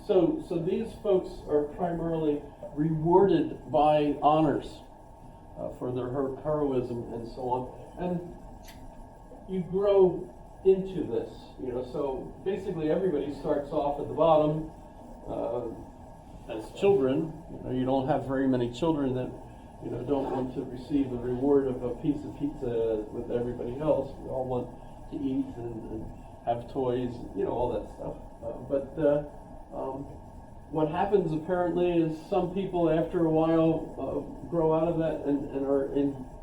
So these folks are primarily rewarded by honors for their heroism and so on. And you grow into this, so basically everybody starts off at the bottom as children. You don't have very many children that don't want to receive the reward of a piece of pizza with everybody else. We all want to eat and have toys, all that stuff. But what happens apparently is some people after a while grow out of that and are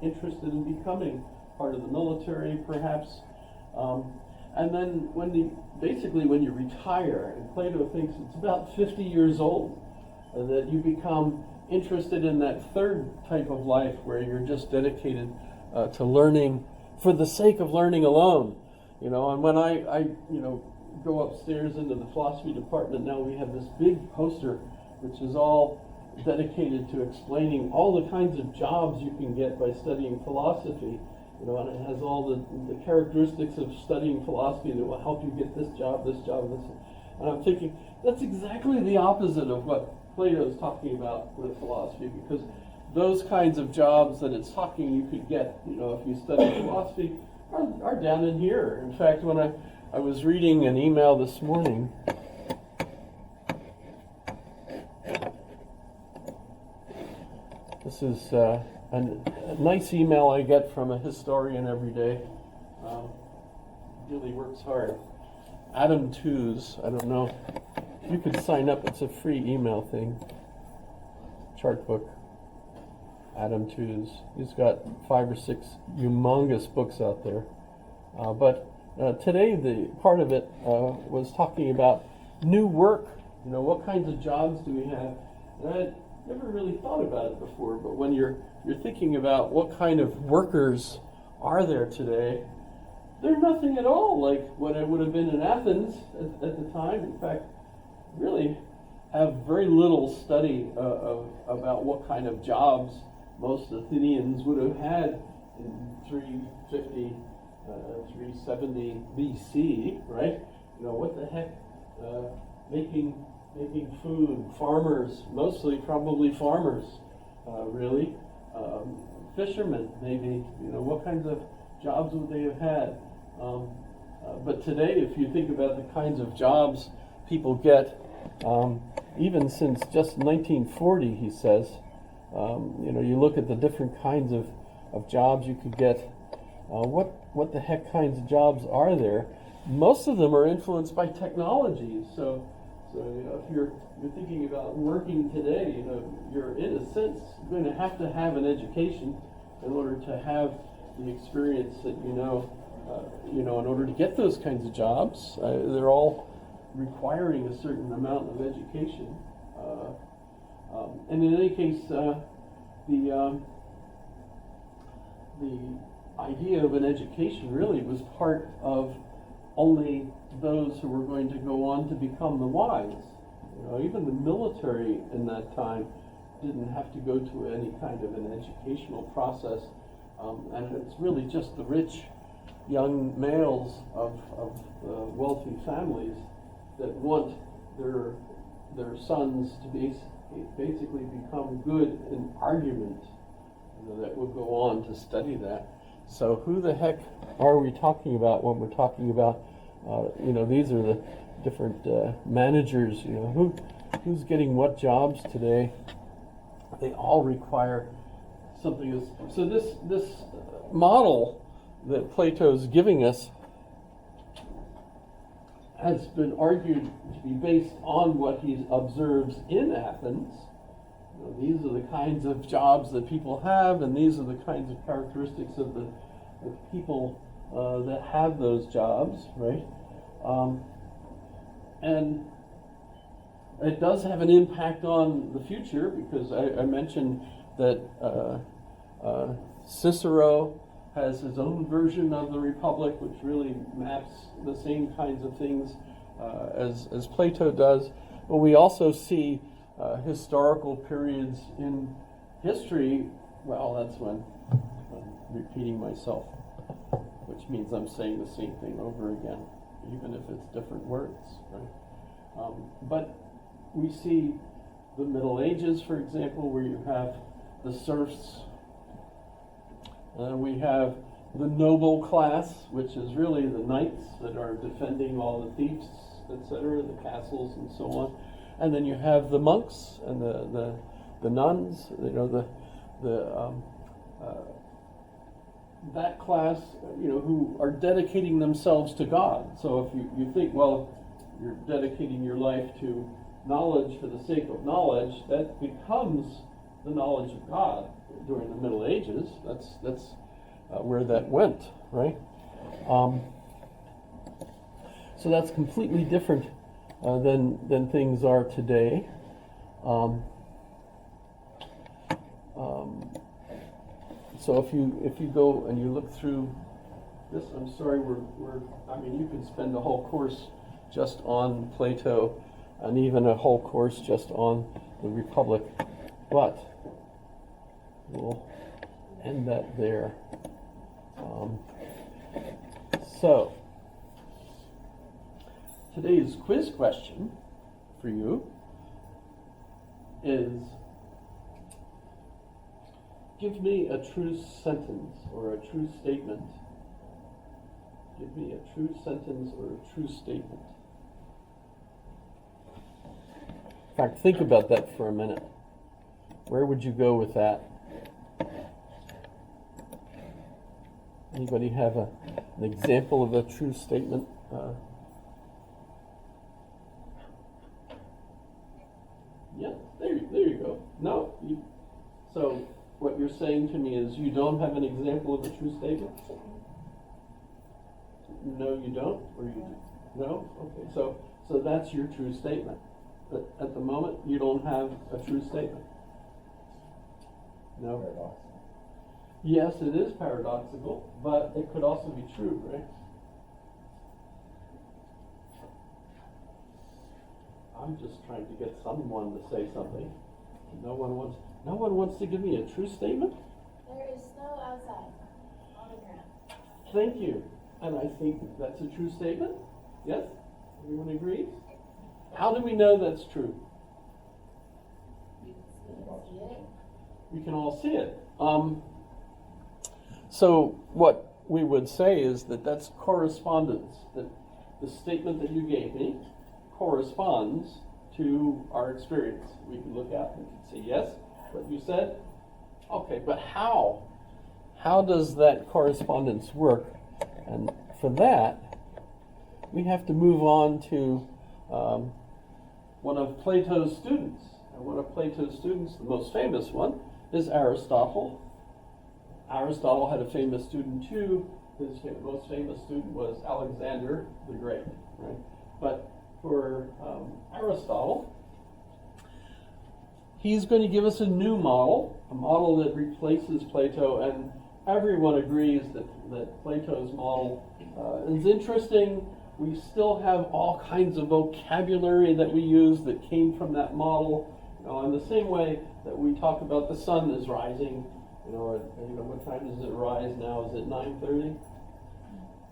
interested in becoming part of the military perhaps. And then when you retire, and Plato thinks it's about 50 years old, that you become interested in that third type of life where you're just dedicated to learning for the sake of learning alone. And when I go upstairs into the philosophy department now, we have this big poster which is all dedicated to explaining all the kinds of jobs you can get by studying philosophy. And it has all the characteristics of studying philosophy that will help you get this job, this job, this. And I'm thinking, that's exactly the opposite of what Plato is talking about with philosophy, because those kinds of jobs that it's talking you could get, if you study philosophy, are down in here. In fact, when I was reading an email this morning, this is a nice email I get from a historian every day. Really works hard. Adam Tooze, I don't know. You could sign up, it's a free email thing. Chart book. Adam Tooze. He's got 5 or 6 humongous books out there. But today, the part of it was talking about new work. What kinds of jobs do we have? And I never really thought about it before, but when you're thinking about what kind of workers are there today, they're nothing at all like what it would have been in Athens at the time. In fact, really have very little study about what kind of jobs most Athenians would have had in 350, 370 BC, right? What the heck? Making food, farmers, mostly probably farmers, really. Fishermen, maybe. What kinds of jobs would they have had? But today, if you think about the kinds of jobs people get, even since just 1940, he says, you look at the different kinds of jobs you could get. What the heck kinds of jobs are there? Most of them are influenced by technology. So if you're thinking about working today, you're in a sense going to have an education in order to have the experience that in order to get those kinds of jobs. They're all requiring a certain amount of education. And in any case, the idea of an education really was part of only those who were going to go on to become the wise. Even the military in that time didn't have to go to any kind of an educational process, and it's really just the rich young males of wealthy families that want their sons to basically become good in argument, that would go on to study that. So who the heck are we talking about when we're talking about, these are the different managers, who's getting what jobs today? They all require something. So this model that Plato's giving us has been argued to be based on what he observes in Athens. These are the kinds of jobs that people have, and these are the kinds of characteristics of the people that have those jobs, right? And it does have an impact on the future, because I mentioned that Cicero has his own version of the Republic, which really maps the same kinds of things as Plato does. But we also see historical periods in history. Well, that's when I'm repeating myself, which means I'm saying the same thing over again, even if it's different words, right? But we see the Middle Ages, for example, where you have the serfs. We have the noble class, which is really the knights that are defending all the fiefs, etc., the castles and so on. And then you have the monks and the nuns, that class, who are dedicating themselves to God. So if you think, well, you're dedicating your life to knowledge for the sake of knowledge, that becomes the knowledge of God during the Middle Ages. That's where that went, right? So that's completely different than things are today. So if you go and you look through this, I'm sorry, you could spend a whole course just on Plato, and even a whole course just on the Republic, but we'll end that there. So today's quiz question for you is: give me a true sentence or a true statement. Give me a true sentence or a true statement. In fact, think about that for a minute. Where would you go with that? Anybody have an example of a true statement? Yeah, there you go. No, so what you're saying to me is you don't have an example of a true statement? No, you don't? Or you do? No? Okay, so that's your true statement. But at the moment, you don't have a true statement. No? Paradox. Yes, it is paradoxical, but it could also be true, right? I'm just trying to get someone to say something. No one wants to give me a true statement? There is snow outside on the ground. Thank you. And I think that's a true statement? Yes? Everyone agrees? How do we know that's true? You can see it. We can all see it. So what we would say is that that's correspondence. That the statement that you gave me corresponds to our experience. We can look at and say, yes, what you said. Okay, but how? How does that correspondence work? And for that, we have to move on to one of Plato's students. And one of Plato's students, the most famous one, is Aristotle. Aristotle had a famous student too. His most famous student was Alexander the Great, right? But for Aristotle, he's going to give us a new model, a model that replaces Plato, and everyone agrees that Plato's model is interesting. We still have all kinds of vocabulary that we use that came from that model. In the same way that we talk about the sun is rising, what time does it rise now? Is it 9:30?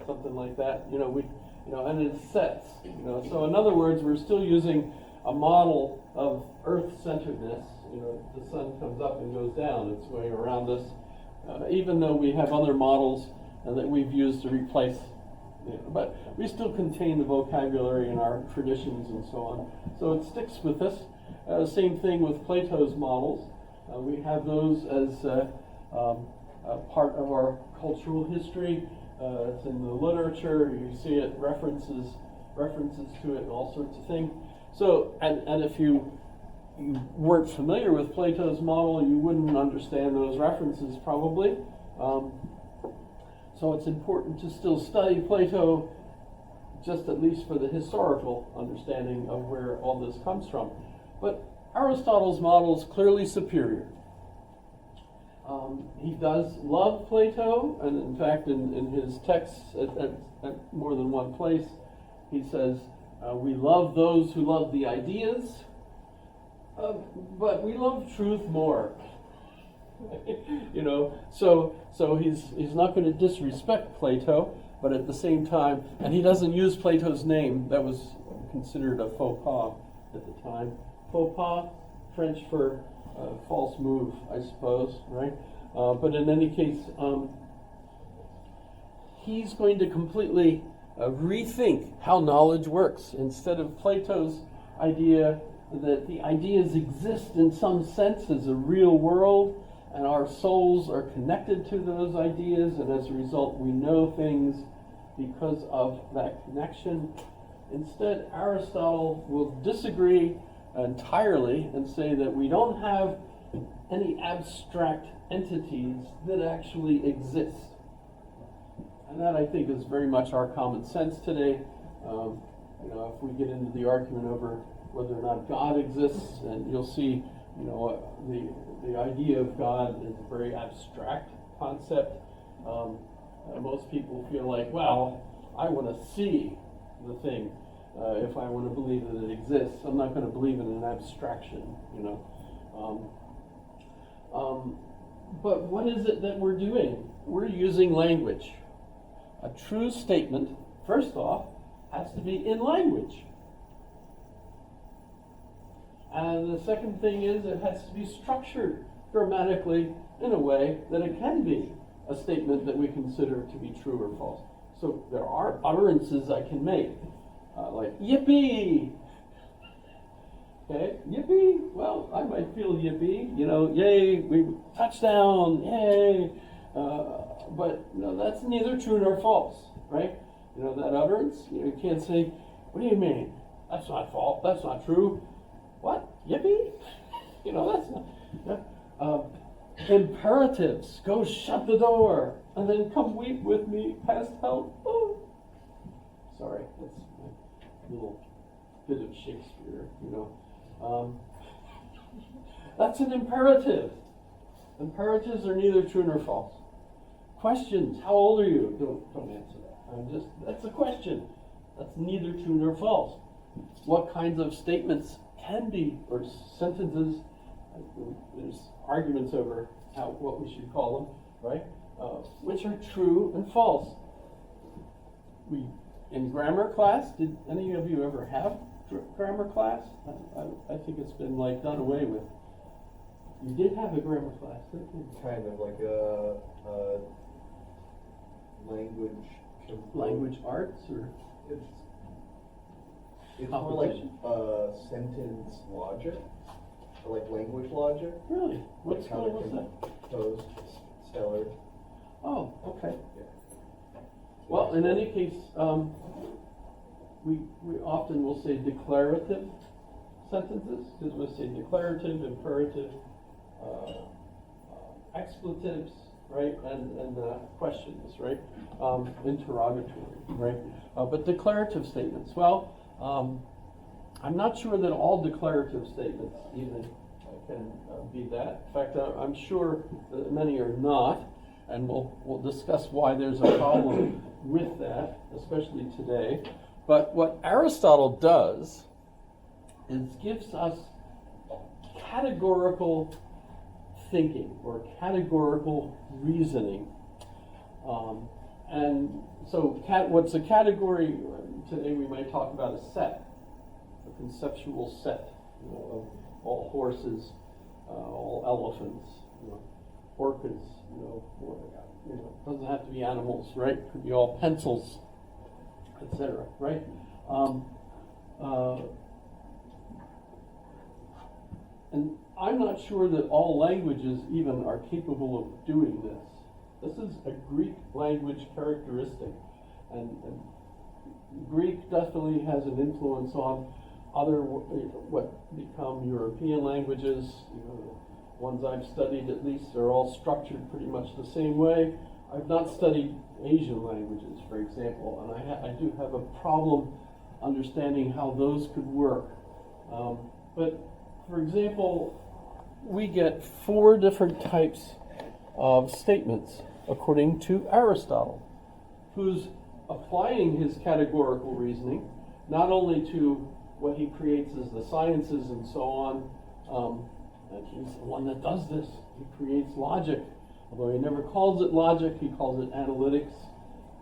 Something like that. And it sets. So in other words, we're still using a model of Earth-centeredness. The sun comes up and goes down. It's going around us. Even though we have other models that we've used to replace, but we still contain the vocabulary in our traditions and so on. So it sticks with us. Same thing with Plato's models. We have those as a part of our cultural history. It's in the literature. You see it, references to it, and all sorts of things. So, and if you weren't familiar with Plato's model, you wouldn't understand those references probably. So it's important to still study Plato, just at least for the historical understanding of where all this comes from. But Aristotle's model is clearly superior. He does love Plato, and in fact in his texts at more than one place, he says, we love those who love the ideas, but we love truth more. So he's not going to disrespect Plato, but at the same time, and he doesn't use Plato's name. That was considered a faux pas at the time. Faux pas, French for false move, I suppose, right? But in any case, he's going to completely rethink how knowledge works. Instead of Plato's idea that the ideas exist in some sense as a real world, and our souls are connected to those ideas, and as a result we know things because of that connection. Instead, Aristotle will disagree entirely and say that we don't have any abstract entities that actually exist. And that, I think, is very much our common sense today. If we get into the argument over whether or not God exists, and you'll see, the idea of God is a very abstract concept. Most people feel like, well, I want to see the thing if I want to believe that it exists. I'm not going to believe in an abstraction, But what is it that we're doing? We're using language. A true statement, first off, has to be in language. And the second thing is it has to be structured grammatically in a way that it can be a statement that we consider to be true or false. So there are utterances I can make, like yippee. Okay, yippee. Well, I might feel yippee. Yay, we touchdown, yay. But that's neither true nor false, right? That utterance. You can't say, "What do you mean? That's not false. That's not true." What? Yippee? That's not. Imperatives. Go shut the door, and then come weep with me past help. Oh. Sorry, that's my little bit of Shakespeare. That's an imperative. Imperatives are neither true nor false. Questions. How old are you? Don't answer that. That's a question. That's neither true nor false. What kinds of statements can be, or sentences? There's arguments over what we should call them, right? Which are true and false. In grammar class, did any of you ever have grammar class? I think it's been done away with. You did have a grammar class, didn't you? Kind of like a language arts, or it's more like sentence logic, or like language logic. Really? What Like school was that? Post, Stellar. Oh, okay. Yeah. Well, in any case, we often will say declarative sentences, because we'll say declarative, imperative, expletives, right, and questions, right, interrogatory, right, but declarative statements. Well, I'm not sure that all declarative statements even can be that. In fact, I'm sure that many are not, and we'll discuss why there's a problem with that, especially today. But what Aristotle does is gives us categorical thinking or categorical reasoning. And so what's a category? Today we might talk about a set, a conceptual set, of all horses, all elephants, orchids, doesn't have to be animals, right? It could be all pencils, etc., right? And I'm not sure that all languages even are capable of doing this. This is a Greek language characteristic, and Greek definitely has an influence on other what become European languages. Ones I've studied, at least, are all structured pretty much the same way. I've not studied Asian languages, for example, and I do have a problem understanding how those could work. But, for example, we get 4 different types of statements, according to Aristotle, who's applying his categorical reasoning, not only to what he creates as the sciences and so on, and he's the one that does this. He creates logic, although he never calls it logic. He calls it analytics.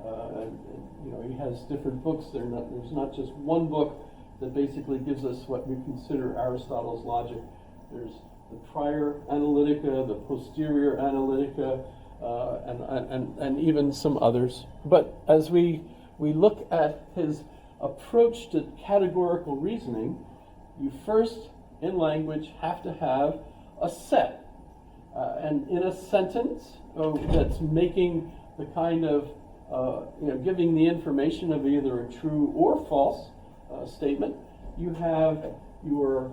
And he has different books. There's not just one book that basically gives us what we consider Aristotle's logic. There's the prior analytica, the posterior analytica, and even some others. But as we look at his approach to categorical reasoning, you first, in language, have to have a set. And in a sentence that's making the kind of, giving the information of either a true or false statement, you have your